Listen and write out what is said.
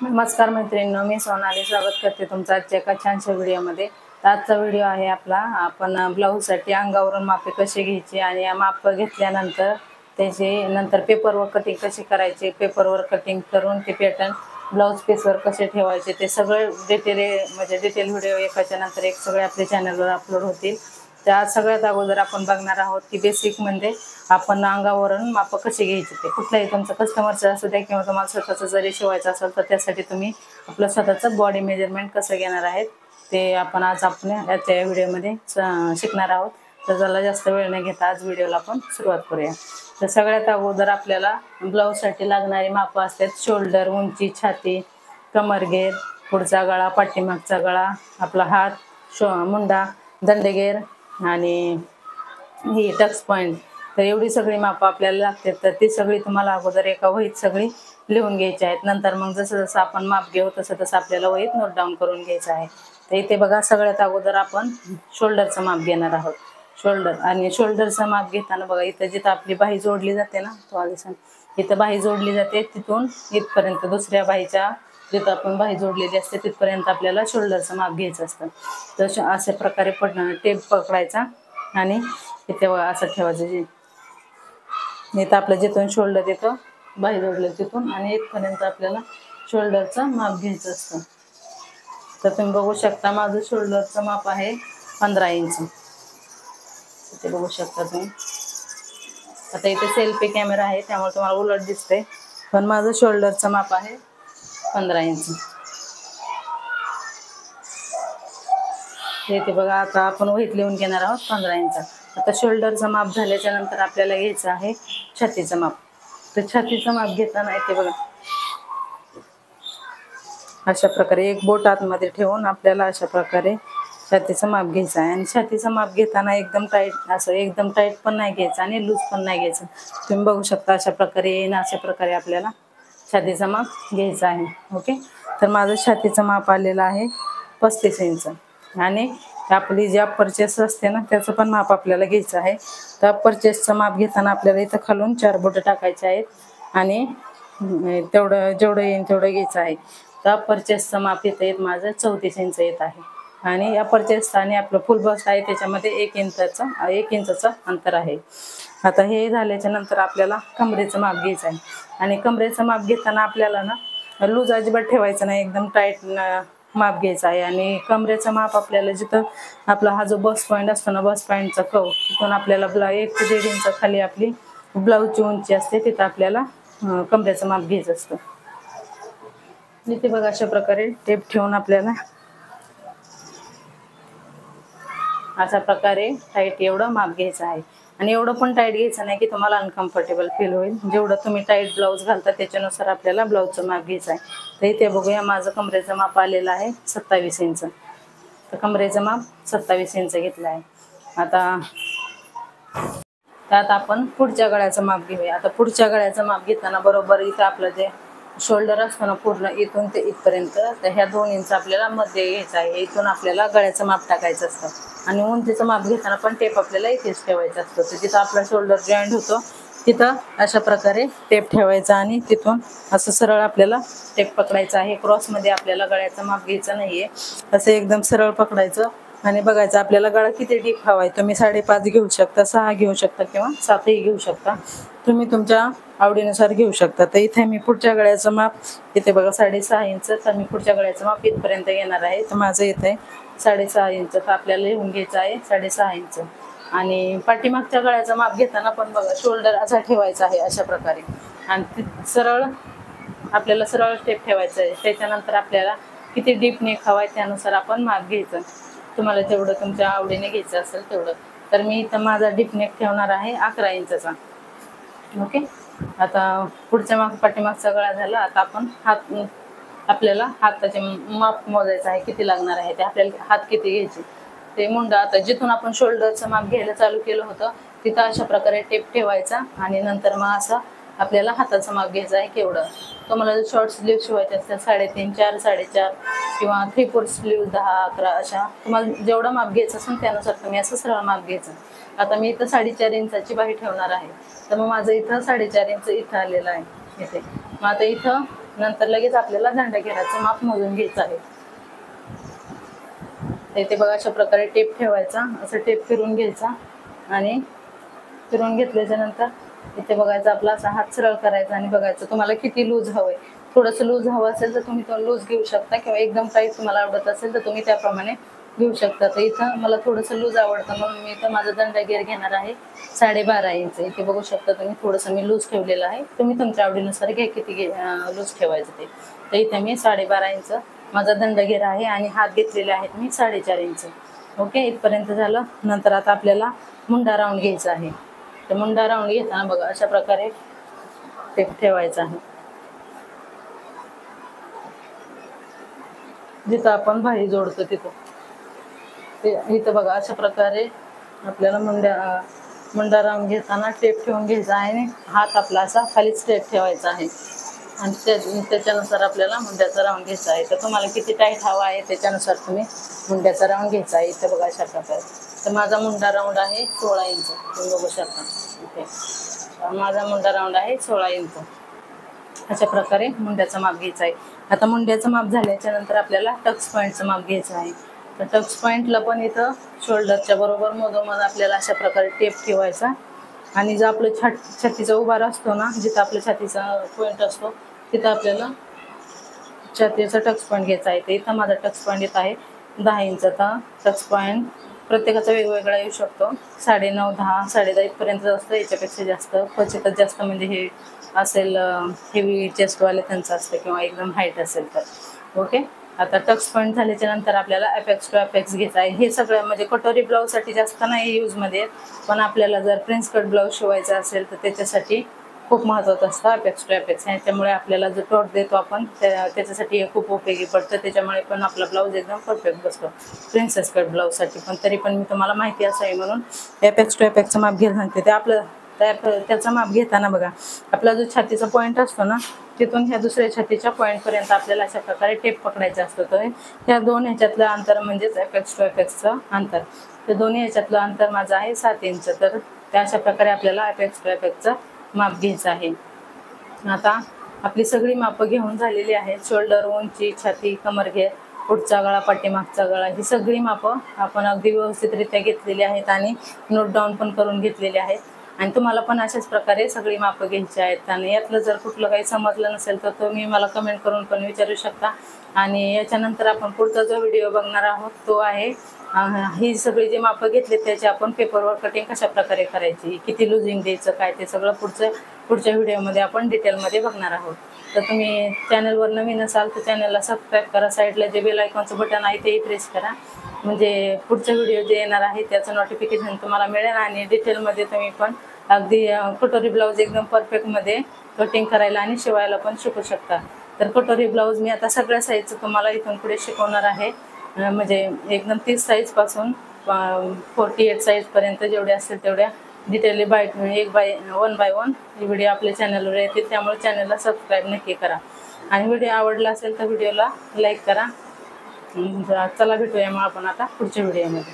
नमस्कार मैत्रिणींनो, मी सोनाली स्वागत करते तुमचं आजच्या एका छानशा व्हिडिओमध्ये। तर आजचा व्हिडिओ आहे आपला आपण ब्लाऊजसाठी अंगावरून मापे कसे घ्यायचे आणि या माप घेतल्यानंतर त्याचे नंतर पेपरवर कटिंग कशी करायची, पेपरवर कटिंग करून ते पॅटर्न ब्लाऊज पीसवर कसे ठेवायचे ते सगळे डिटेल व्हिडिओ एकाच्या नंतर एक सगळे आपल्या चॅनलवर अपलोड होतील। त्या सगळ्यात अगोदर आपण बघणार आहोत की बेसिक म्हणजे आपण अंगावरून माप कसे घ्यायचे ते कुठलाही तुमचं कस्टमरचं असू द्या किंवा तुम्हाला स्वतःचं जरी शिवायचं असेल तर त्यासाठी तुम्ही आपलं स्वतःचं बॉडी मेजरमेंट कसं घेणार आहेत ते आपण आज आपल्या याच्या व्हिडिओमध्ये शिकणार आहोत। तर चला जास्त वेळ न घेता आज व्हिडिओला आपण सुरुवात करूया। तर सगळ्यात अगोदर आपल्याला ब्लाऊजसाठी लागणारी माप असतात शोल्डर, उंची, छाती, कमरघेर, पुढचा गळा, पाठीमागचा गळा, आपला हात, मुंडा, दंडगेर आणि ही टक्स पॉइंट। तर एवढी सगळी माप आपल्याला लागतात। तर ती सगळी तुम्हाला अगोदर एका वहीत सगळी लिहून घ्यायची आहेत। नंतर मग जसं जसं आपण माप घेऊ तसं तसं आपल्याला वहीत नोट डाऊन करून घ्यायचं आहे। तर इथे बघा सगळ्यात अगोदर आपण शोल्डरचं माप घेणार आहोत। शोल्डरचं माप घेताना बघा इथं जिथं आपली बाही जोडली जाते ना तो आधी इथं बाही जोडली जाते तिथून इथपर्यंत दुसऱ्या बाहीच्या जिथं आपण बाही जोडलेली असते तिथपर्यंत आपल्याला शोल्डरचं माप घ्यायचं असतं। तर अशा प्रकारे टेप पकडायचा आणि इथे असं ठेवायचं। इथं आपलं जिथून शोल्डर येतं बाही जोडलं तिथून आणि इथपर्यंत आपल्याला शोल्डरचं माप घ्यायचं असतं। तर तुम्ही बघू शकता माझं शोल्डरचं माप आहे 15 इंच। इथे बघू शकता तुम्ही। आता इथे सेल्फी कॅमेरा आहे त्यामुळे तुम्हाला उलट दिसते, पण माझं शोल्डरचं माप आहे 15 इंच। इथे बघा आता आपण वहीत लिहून घेणार आहोत 15 इंच। आता शोल्डरचं माप झाल्याच्या नंतर आपल्याला घ्यायचं आहे छातीचं माप। तर छातीचं माप घेताना इथे बघा अशा प्रकारे एक बोट आतमध्ये ठेवून आपल्याला अशा प्रकारे छातीचं माप घ्यायचं आहे। आणि छातीचं माप घेताना एकदम टाईट पण नाही घ्यायचं आणि लूज पण नाही घ्यायचं। तुम्ही बघू शकता अशा प्रकारे अशा प्रकारे आपल्याला छातीचं माप घ्यायचं आहे। ओके, तर माझं छातीचं माप आलेलं आहे 35 इंच। आणि आपली जी परचेस असते ना त्याचं पण माप आपल्याला घ्यायचं आहे। तर परचेसचं माप घेताना आपल्याला इथं खालून 4 बोटं टाकायचे आहेत आणि तेवढं जेवढं येईल तेवढं घ्यायचं आहे। तर परचेसचं माप येत माझं 34 इंच येत आहे। आणि या परचेसचं आणि आपलं फुल बस्ट आहे त्याच्यामध्ये 1 इंचाचं अंतर आहे। आता हे झाल्याच्या नंतर आपल्याला कमरेचं माप घ्यायचं आहे। आणि कमरेचं माप घेताना आपल्याला ना लूज अजिबात ठेवायचं नाही, एकदम टाईट माप घ्यायचं आहे। आणि कमरेचं माप आपल्याला जिथं आपला हा जो बस पॉईंट असतो ना बस पॉईंटचा कव तिथून आपल्याला 1 ते 1.5 इंच खाली आपली ब्लाऊजची उंची असते तिथं आपल्याला कमरेचं माप घ्यायचं असतं। इथे बघा अशा प्रकारे टेप ठेवून आपल्याला अशा प्रकारे टाईट एवढं माप घ्यायचं आहे। आणि एवढं पण टाईट घ्यायचं नाही की तुम्हाला अनकम्फर्टेबल फील होईल। जेवढं तुम्ही टाईट ब्लाऊज घालता त्याच्यानुसार आपल्याला ब्लाऊजचं माप घ्यायचं आहे। तर इथे बघूया माझं कमरेचं माप आलेलं आहे 27 इंच। तर कमरेचं माप 27 इंच घेतलं आहे। आता त्यात आपण पुढच्या गळ्याचं माप घेऊया। आता पुढच्या गळ्याचं माप घेताना बरोबर इथं आपलं जे शोल्डर असतो ना पूर्ण इथून ते इथपर्यंत तर ह्या 2 इंच आपल्याला मध्ये घ्यायचं आहे। इथून आपल्याला गळ्याचं माप टाकायचं असतं। आणि उंचीचं माप घेताना पण टेप आपल्याला इथेच ठेवायचं असतं। तर जिथं आपला शोल्डर जॉईंट होतो तिथं अशा प्रकारे टेप ठेवायचा आणि तिथून असं सरळ आपल्याला टेप पकडायचा आहे। क्रॉसमध्ये आपल्याला गळ्याचं माप घ्यायचं नाहीये, असं एकदम सरळ पकडायचं आणि बघायचं आपल्याला गळा किती डीप हवा आहे। तुम्ही 5.5 घेऊ शकता, 6 घेऊ शकता किंवा 7ही घेऊ शकता, तुम्ही तुमच्या आवडीनुसार घेऊ शकता। तर इथे मी पुढच्या गळ्याचं माप इथे बघा 6.5 इंच, तर मी पुढच्या गळ्याचं माप इथपर्यंत घेणार आहे। तर माझं इथे 6.5 इंच, तर आपल्याला लिहून घ्यायचं आहे 6.5 इंच। आणि पाठीमागच्या गळ्याचं माप घेताना पण बघा शोल्डर असा ठेवायचा आहे अशा प्रकारे आणि आपल्याला सरळ टेप ठेवायचं आहे। त्याच्यानंतर आपल्याला किती डीप नेक हवा आहे त्यानुसार आपण माप घ्यायचं, तुम्हाला जेवढं तुमच्या आवडीने घ्यायचं असेल तेवढं। तर मी इथं माझा डीप नेक ठेवणार आहे 11 इंचचा। ओके, आता पुढच्या पाठीमागचा गळा झाला। आता आपण आपल्याला हाताचे माप मोजायचं आहे, किती लागणार आहे ते आपल्याला हात किती घ्यायचे ते मुंडा। आता जिथून आपण शोल्डरचं माप घ्यायला चालू केलं होतं तिथं अशा प्रकारे टेप ठेवायचा आणि नंतर मग असं आपल्याला हाताचं माप घ्यायचं आहे केवढं। तुम्हाला शॉर्ट स्लीव शिवायचे असतात 3.5, 4, 4.5 किंवा 3/4 स्लीव 10, 11 अशा तुम्हाला जेवढं माप घ्यायचं असेल त्यानुसार तुम्ही असं सरळ माप घ्यायचं। आता मी इथं 4.5 इंचाची बाही ठेवणार आहे, तर मग माझं इथं 4.5 इंच इथं आलेलं आहे इथे। मग आता इथं नंतर लगेच आपल्याला दंडगेराचं माप मोजून घ्यायचं आहे। इथे बघा अशा प्रकारे टेप ठेवायचा, असं टेप फिरून घ्यायचा आणि फिरून घेतल्याच्या नंतर इथे बघायचं आपला असा हात सरळ करायचा आणि बघायचं तुम्हाला किती लूज हवंय। थोडंसं लूज हवं असेल तर तुम्ही तो लूज घेऊ शकता किंवा एकदम टाईट तुम्हाला आवडत असेल तर तुम्ही त्याप्रमाणे घेऊ शकता। तर इथं मला थोडंसं लूज आवडतं म्हणून मी इथं माझा दंडगेर घेणार आहे 12.5 इंच। इथे बघू शकता तुम्ही थोडंसं मी लूज ठेवलेलं आहे, तुम्ही तुमच्या आवडीनुसार घ्या किती लूज ठेवायचं ते। तर इथे मी 12.5 इंच माझा दंडगेर आहे आणि हात घेतलेले आहेत मी 4.5 इंच। ओके, इथपर्यंत झालं। नंतर आता आपल्याला मुंडा राऊंड घ्यायचा आहे। तर मुंडा राऊंड घेताना बघा अशा प्रकारे टेप ठेवायचा आहे, जिथं आपण भाई जोडतो तिथं इथं बघा अशा प्रकारे आपल्याला मुंडा राऊंड घेताना टेप ठेवून घ्यायचा आहे आणि हात आपला असा खाली स्ट्रेट ठेवायचा आहे आणि त्याच्यानुसार आपल्याला मुंड्याचा राऊंड घ्यायचा आहे। तर तुम्हाला किती टाईट हवा आहे त्याच्यानुसार तुम्ही मुंड्याचा राऊंड घ्यायचा आहे। इथं बघा अशा प्रकारे तर माझा मुंडा राऊंड आहे 16 इंच, तुम्ही बघू शकता इथे माझा मुंडा राऊंड आहे 16 इंच। अशा प्रकारे मुंड्याचं माप घ्यायचं आहे। आता मुंड्याचं माप झाल्याच्या नंतर आपल्याला टक्स पॉईंटचं माप घ्यायचं आहे। तर टक्स पॉईंटला पण इथं शोल्डरच्या बरोबर मधोमध आपल्याला अशा प्रकारे टेप ठेवायचा आणि जो आपलं छातीचा उभार असतो ना, जिथं आपल्या छातीचा पॉईंट असतो तिथं आपल्याला छातीचा टक्स पॉईंट घ्यायचा आहे। तर इथं माझा टक्स पॉईंट येत आहे 10 इंचचा। टक्स पॉईंट प्रत्येकाचा वेगवेगळा येऊ शकतो, 9.5, 10, 10.5 इथपर्यंत असतं, याच्यापेक्षा जास्त क्वचितच जास्त म्हणजे हे असेल हेवी चेस्टवाले त्यांचं असतं किंवा एकदम हाईट असेल तर। ओके, आता टक्स पॉईंट झाल्याच्या नंतर आपल्याला अपेक्स टू अपेक्स घ्यायचा आहे। हे सगळं म्हणजे कटोरी ब्लाऊजसाठी जास्त नाही यूजमध्ये, पण आपल्याला जर प्रिन्स कट ब्लाऊज शिवायचा असेल तर त्याच्यासाठी खूप महत्त्वाचं असतं अपेक्स टू अपेक्स। त्याच्यामुळे आपल्याला जो टॉट देतो आपण त्याच्यासाठी हे खूप उपयोगी पडतं, त्याच्यामुळे पण आपला ब्लाऊज एकदम परफेक्ट बसतो प्रिन्सेस कट ब्लाऊजसाठी पण। तरी पण मी तुम्हाला माहिती असावी म्हणून अपेक्स टू अपेक्सचं माप घ्यायला सांगते। ते आपलं त्याचं माप घेताना बघा आपला जो छातीचा पॉईंट असतो ना, तिथून ह्या दुसऱ्या छातीच्या पॉईंटपर्यंत आपल्याला अशा प्रकारे टेप पकडायचा असतो। तर ह्या दोन ह्याच्यातलं अंतर म्हणजेच अपेक्स टू अपेक्सचं अंतर, ते दोन्ही ह्याच्यातलं अंतर माझं आहे 7 इंच। तर त्या अशा प्रकारे आपल्याला अपेक्स टू अपेक्सचं माप घ्यायचं आहे। आता आपली सगळी मापं घेऊन झालेली आहेत, शोल्डर, उंची, छाती, कमरघेर, पुढचा गळा, पाठीमागचा गळा, ही सगळी मापं आपण अगदी व्यवस्थितरित्या घेतलेली आहेत आणि नोट डाऊन पण करून घेतलेली आहेत। आणि तुम्हाला पण अशाच प्रकारे सगळी मापं घ्यायची आहेत। आणि यातलं जर कुठलं काही समजलं नसेल तर तुम्ही मला कमेंट करून पण विचारू शकता। आणि याच्यानंतर आपण पुढचा जो व्हिडिओ बघणार आहोत तो आहे ही सगळी जी मापं घेतली त्याची आपण पेपरवर कटिंग कशा प्रकारे करायची, किती लुजिंग द्यायचं काय, ते सगळं पुढच्या व्हिडिओमध्ये आपण डिटेलमध्ये बघणार आहोत। तर तुम्ही चॅनलवर नवीन असाल तर चॅनलला सबस्क्राईब करा, साईडला जे बेल आयकॉनचं बटन आहे तेही प्रेस करा, म्हणजे पुढचा व्हिडिओ जे येणार आहे त्याचं नोटिफिकेशन तुम्हाला मिळेल आणि डिटेलमध्ये तुम्ही पण अगदी कटोरी ब्लाऊज एकदम परफेक्टमध्ये कटिंग करायला आणि शिवायला पण शिकू शकता। तर कटोरी ब्लाऊज मी आता सगळ्या साईजचं तुम्हाला इथून पुढे शिकवणार आहे, म्हणजे एकदम 30 साईजपासून 48 साईजपर्यंत जेवढे असतील तेवढ्या डिटेली वन बाय वन व्हिडिओ आपल्या चॅनलवर येतील, त्यामुळे चॅनलला सबस्क्राईब नक्की करा आणि व्हिडिओ आवडला असेल तर व्हिडिओला लाईक करा। चला भेटूया मग आपण आता पुढच्या व्हिडिओमध्ये।